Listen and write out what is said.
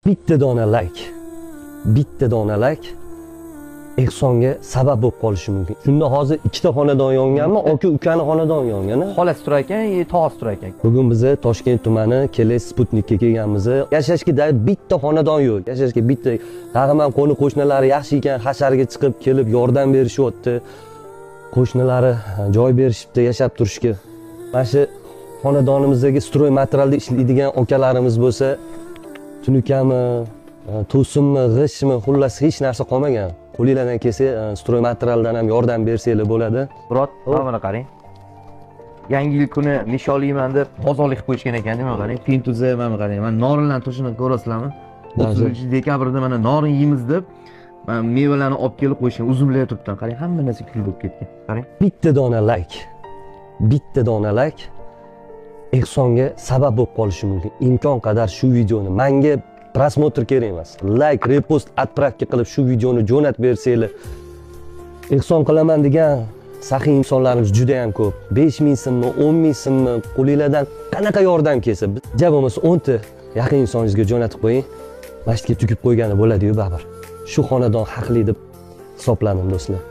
bitta dona layk ehsonga sabab bo'lib qolishi mumkin. Shunda hozir ikkita xonadon yonganmi, aka ukani xonadon yongan. Xolasi turar ekan, tog'asi turar ekan. Bugun biz Toshkent tumani Keles Sputnikka kelganmiz. Yashashga bitta xonadon yo'q. Yashashga bitta rag'man qo'shnilari yaxshi ekan, hasharga chiqib kelib yordam berishyapti. Qo'shnilari joy berishibdi yashab turishga. Mana shu xonadonimizdagi stroy materialda ishlaydigan akalarimiz bo'lsa, tunukami, to'sinmi, g'ishtmi, xullas hech narsa qolmagan. Qo'lingizdan kelsa, stroy materialdan ham yordam bersanglar bo'ladi. Murod, mana qarang. Yangi yil kuni nishonlayman deb bozorlik qilib qo'yishgan ekan, mana qarang. Pintuza mana qarang. Mana norinlarni turishini ko'rasizlarmi? 30-dekabrda mana norin yeymiz deb mana mevalarni olib kelib qo'yishgan. Uzumlar turibdi. Qarang, hamma narsa kul bo'lib ketgan. Qarang. Bitta dona layk ehsonga sabab bo'lib qolishi mumkin. Imkon qadar shu videoni menga prosmotr kerak emas. Like, repost, отправка qilib shu videoni jo'natib bersanglar. Ehson qilaman degan saxiy insonlarimiz juda ham ko'p. 5000 so'mmi, 10000 so'mmi qo'lingizdan qanaqa yordam kelsa, ja bo'lmasa 10 ta yaqin insoningizga jo'natib qo'ying. Masjidga tugib qo'ygani bo'ladi-yu baribir. Shu xonadon haqli deb hisobladim do'stlar.